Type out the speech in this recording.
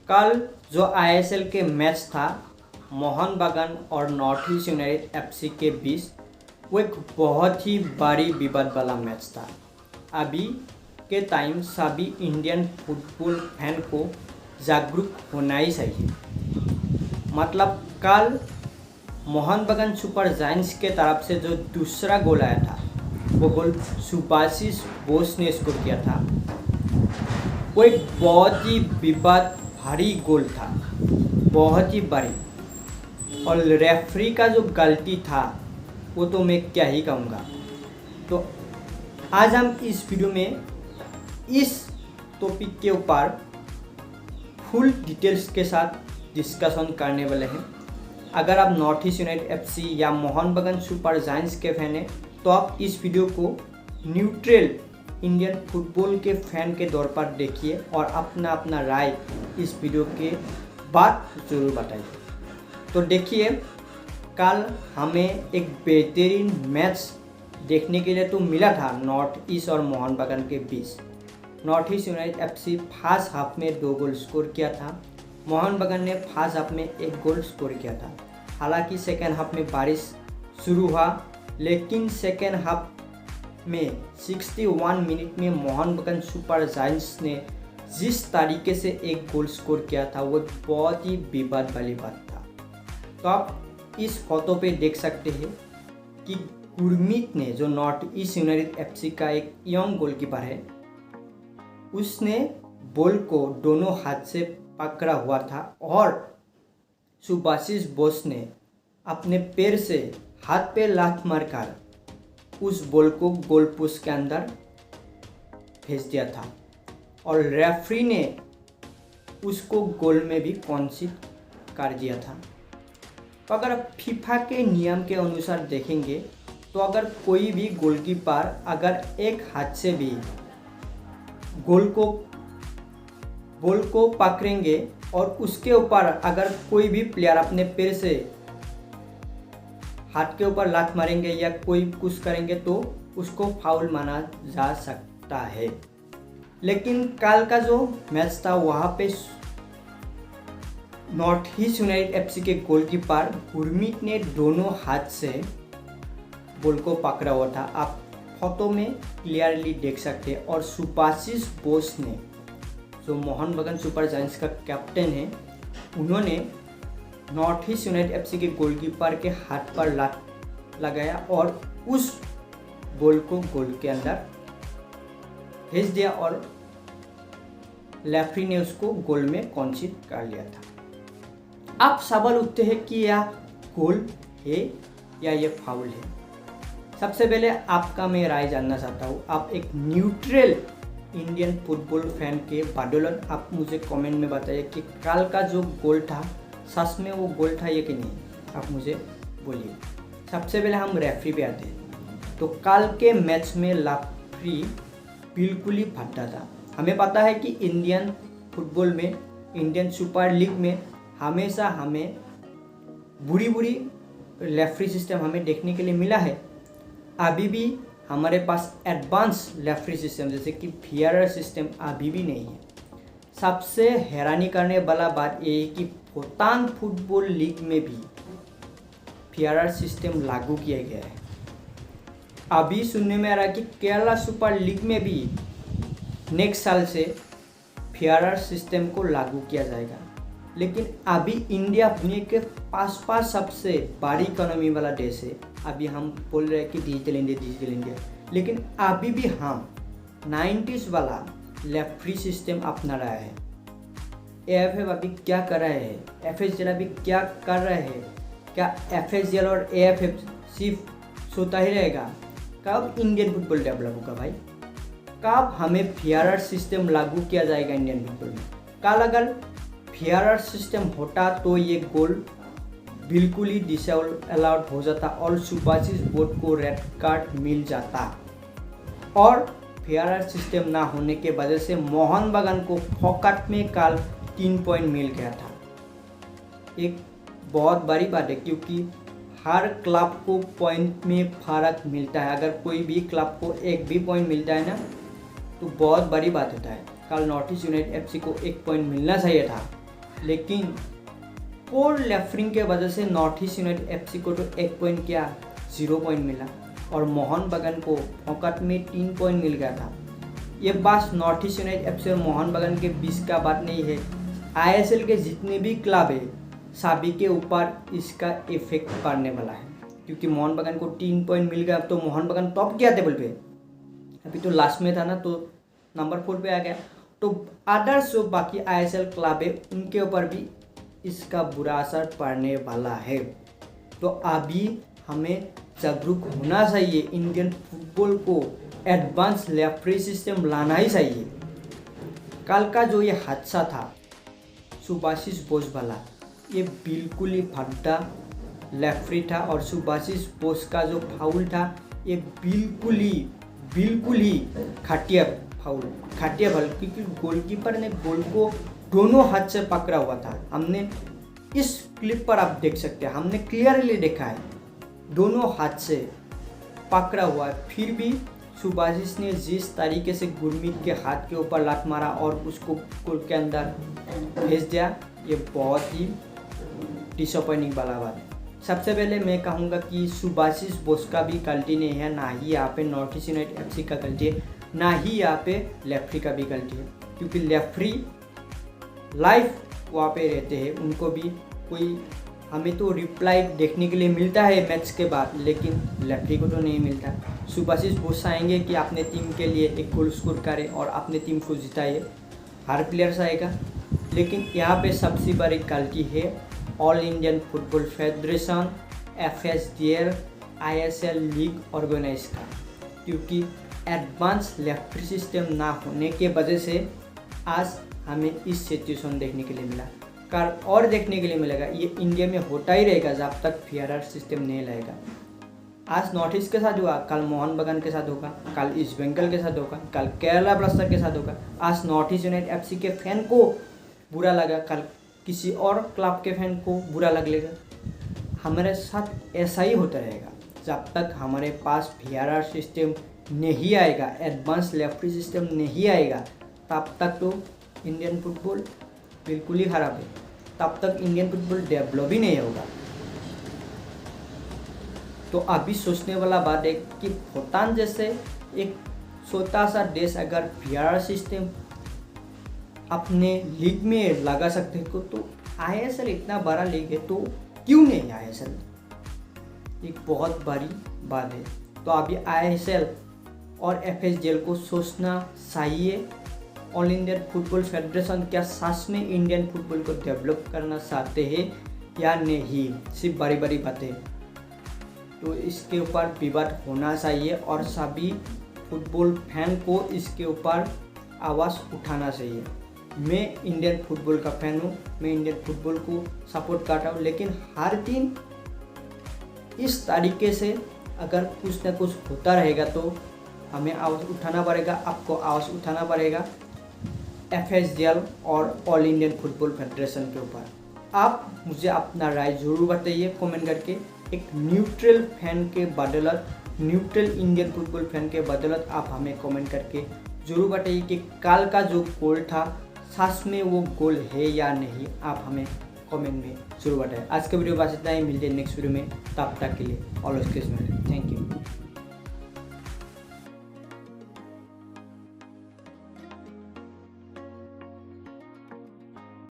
कल जो आईएसएल के मैच था मोहन बागान और नॉर्थ ईस्ट यूनाइटेड एफसी के बीच, वो एक बहुत ही बड़ी विवाद वाला मैच था। अभी के टाइम सभी इंडियन फुटबॉल फैन को जागरूक होना ही चाहिए। मतलब कल मोहन बागान सुपर जायंट्स के तरफ से जो दूसरा गोल आया था, वो गोल सुभाशिष बोस ने स्कोर किया था। वो एक बहुत ही विवाद भारी गोल था, बहुत ही बड़ी। और रेफरी का जो गलती था वो तो मैं क्या ही कहूँगा। तो आज हम इस वीडियो में इस टॉपिक के ऊपर फुल डिटेल्स के साथ डिस्कशन करने वाले हैं। अगर आप नॉर्थ ईस्ट यूनाइटेड एफसी या मोहन बागान सुपर जायंट्स के फैन हैं तो आप इस वीडियो को न्यूट्रल इंडियन फुटबॉल के फैन के तौर पर देखिए और अपना अपना राय इस वीडियो के बाद ज़रूर बताइए। तो देखिए, कल हमें एक बेहतरीन मैच देखने के लिए तो मिला था नॉर्थ ईस्ट और मोहन बागान के बीच। North East United FC first half में 2 गोल स्कोर किया था, मोहन बागान ने फर्स्ट हाफ में 1 गोल स्कोर किया था। हालांकि सेकेंड हाफ में बारिश शुरू हुआ, लेकिन सेकेंड हाफ में 61 मिनट में मोहन बागान सुपर जायंट्स ने जिस तरीके से 1 गोल स्कोर किया था वो बहुत ही विवाद वाली बात था। तो आप इस फोटो पे देख सकते हैं कि गुरमीत ने, जो नॉर्थ ईस्ट यूनाइटेड एफसी का एक यंग गोलकीपर है, उसने बॉल को दोनों हाथ से पकड़ा हुआ था और सुभाशिष बोस ने अपने पैर से हाथ पे लात मारकर उस बॉल को गोल पोस्ट के अंदर भेज दिया था और रेफरी ने उसको गोल में भी कॉन्सिड कर दिया था। तो अगर आप फीफा के नियम के अनुसार देखेंगे तो अगर कोई भी गोलकीपर अगर एक हाथ से भी बॉल को पकड़ेंगे और उसके ऊपर अगर कोई भी प्लेयर अपने पैर से हाथ के ऊपर लात मारेंगे या कोई कुछ करेंगे तो उसको फाउल माना जा सकता है। लेकिन कल का जो मैच था वहाँ पे नॉर्थ ईस्ट यूनाइटेड एफसी के गोलकीपर गुरमीत ने दोनों हाथ से बॉल को पकड़ा हुआ था, आप फोटो में क्लियरली देख सकते हैं। और सुभाशिष बोस ने, जो मोहन बागान सुपर जायंट्स का कैप्टन है, उन्होंने नॉर्थ ईस्ट यूनाइटेड एफसी के गोलकीपर के हाथ पर लात लगाया और उस बॉल को गोल के अंदर भेज दिया और रेफरी ने उसको गोल में कॉन्सिड कर लिया था। अब सवाल उठते हैं कि यह गोल है या ये फाउल है। सबसे पहले आपका मैं राय जानना चाहता हूँ। आप एक न्यूट्रल इंडियन फुटबॉल फैन के बदौलत आप मुझे कमेंट में बताइए कि कल का जो गोल था सच में वो गोल था या कि नहीं, आप मुझे बोलिए। सबसे पहले हम रेफरी पे आते हैं। तो कल के मैच में रेफरी बिल्कुल ही फटा था। हमें पता है कि इंडियन फुटबॉल में, इंडियन सुपर लीग में हमेशा हमें बुरी रेफरी सिस्टम हमें देखने के लिए मिला है। अभी भी हमारे पास एडवांस रेफरी सिस्टम जैसे कि वीआर सिस्टम अभी भी नहीं है। सबसे हैरानी करने वाला बात यह है कि भूटान फुटबॉल लीग में भी वीआर सिस्टम लागू किया गया है। अभी सुनने में आ रहा है कि केरला सुपर लीग में भी नेक्स्ट साल से वीआर सिस्टम को लागू किया जाएगा। लेकिन अभी इंडिया दुनिया के पास सबसे बड़ी इकोनॉमी वाला देश है। अभी हम बोल रहे हैं कि डिजिटल इंडिया, लेकिन अभी भी हम 90s वाला रेफरी सिस्टम अपना रहा है। एएफएफ अभी क्या कर रहे हैं, एफएसएल अभी क्या कर रहे हैं? क्या एफएसएल और एएफएफ सिर्फ सोता ही रहेगा? कब इंडियन फुटबॉल डेवलप होगा भाई? कब हमें वीआर सिस्टम लागू किया जाएगा इंडियन फुटबॉल में? कल अगर वीआर सिस्टम होता तो ये गोल बिल्कुल ही डिसअलाउड हो जाता और सुभाशिष बोस को रेड कार्ड मिल जाता। और वीआर सिस्टम ना होने के वजह से मोहन बागान को फोकट में कल 3 पॉइंट मिल गया था। एक बहुत बड़ी बात है क्योंकि हर क्लब को पॉइंट में फ़र्क मिलता है। अगर कोई भी क्लब को एक भी पॉइंट मिलता है ना तो बहुत बड़ी बात होता है। कल नॉर्थ ईस्ट यूनाइटेड एफसी को 1 पॉइंट मिलना चाहिए था लेकिन पोर रेफरिंग के वजह से नॉर्थ ईस्ट यूनाइटेड एफसी को तो 1 पॉइंट क्या 0 पॉइंट मिला और मोहन बगान को फोकट में 3 पॉइंट मिल गया था। ये बात नॉर्थ ईस्ट यूनाइटेड एफसी और मोहन बगान के बीच का बात नहीं है, आईएसएल के जितने भी क्लब है सभी के ऊपर इसका इफेक्ट पड़ने वाला है, क्योंकि मोहन बगान को 3 पॉइंट मिल गया। तो मोहन बगान टॉप किया टेबल पे, अभी तो लास्ट में था ना, तो नंबर 4 पे आ गया। तो अदर्स जो बाकी आईएसएल क्लब है उनके ऊपर भी इसका बुरा असर पड़ने वाला है। तो अभी हमें जागरूक होना चाहिए, इंडियन फुटबॉल को एडवांस रेफरी सिस्टम लाना ही चाहिए। कल का जो ये हादसा था सुभाषिष बोस वाला, ये बिल्कुल ही भद्दा रेफरी था और सुभाषिष बोस का जो फाउल था ये बिल्कुल ही घटिया फाउल, क्योंकि गोलकीपर ने गोल को दोनों हाथ से पकड़ा हुआ था। हमने इस क्लिप पर आप देख सकते हैं, हमने क्लियरली देखा है दोनों हाथ से पकड़ा हुआ है, फिर भी सुभाषिष ने जिस तरीके से गुरमीत के हाथ के ऊपर लात मारा और उसको गोल के अंदर भेज दिया, ये बहुत ही डिसअपॉइंटिंग वाला बात है। सबसे पहले मैं कहूँगा कि सुभाषिष बोस का भी गलती नहीं है, ना ही यहाँ पे नॉर्थ ईस्ट यूनाइटेड एफसी का गलती है, ना ही यहाँ पे रेफरी का भी गलती है, क्योंकि रेफरी लाइव वहाँ पे रहते हैं, उनको भी कोई हमें तो रिप्लाई देखने के लिए मिलता है मैच के बाद, लेकिन रेफरी को तो नहीं मिलता। सुभाषिष बोस आएंगे कि अपने टीम के लिए एक गोल स्कोर करे और अपने टीम को जिताए, हर प्लेयर आएगा, लेकिन यहाँ पे सबसे बड़ी गलती है All India Football Federation, FSDL, ISL league organise का, क्योंकि एडवांस रेफरी सिस्टम ना होने के वजह से आज हमें इस सिचुएशन देखने के लिए मिला। कल और देखने के लिए मिलेगा, ये इंडिया में होता ही रहेगा जब तक VAR सिस्टम नहीं लाएगा। आज नॉर्थ ईस्ट के साथ हुआ, कल मोहन बगान के साथ होगा, कल ईस्ट बंगाल के साथ होगा, कल केरला ब्लास्टर के साथ होगा। आज नॉर्थ ईस्ट यूनाइटेड एफसी के फैन को बुरा लगा, कल किसी और क्लब के फैन को बुरा लगेगा। हमारे साथ ऐसा ही होता रहेगा जब तक हमारे पास VAR सिस्टम नहीं आएगा, एडवांस रेफरी सिस्टम नहीं आएगा, तब तक तो इंडियन फुटबॉल बिल्कुल ही खराब है, तब तक इंडियन फुटबॉल डेवलप ही नहीं होगा। तो अभी सोचने वाला बात है कि भूटान जैसे एक छोटा सा देश अगर VAR सिस्टम अपने लीग में लगा सकते हो, तो ISL इतना बड़ा लीग है तो क्यों नहीं ISL, एक बहुत बड़ी बात है। तो अभी ISL और FSDL को सोचना चाहिए, ऑल इंडियन फुटबॉल फेडरेशन क्या सच में इंडियन फुटबॉल को डेवलप करना चाहते हैं या नहीं, सिर्फ बड़ी बड़ी बातें। तो इसके ऊपर विवाद होना चाहिए और सभी फुटबॉल फैन को इसके ऊपर आवाज़ उठाना चाहिए। मैं इंडियन फुटबॉल का फैन हूँ, मैं इंडियन फुटबॉल को सपोर्ट करता हूँ, लेकिन हर दिन इस तरीके से अगर कुछ ना कुछ होता रहेगा तो हमें आवाज़ उठाना पड़ेगा, आपको आवाज़ उठाना पड़ेगा FSDL और ऑल इंडियन फुटबॉल फेडरेशन के ऊपर। आप मुझे अपना राय ज़रूर बताइए कमेंट करके। एक न्यूट्रल फैन के बदौलत, न्यूट्रल इंडियन फुटबॉल फैन के बदौलत आप हमें कमेंट करके ज़रूर बताइए कि कल का जो गोल था सच में वो गोल है या नहीं, आप हमें कमेंट में ज़रूर बताएं। आज का वीडियो बस इतना ही, मिलते हैं नेक्स्ट वीडियो में, तब तक के लिए ऑलवेज किस्मत। Thank you.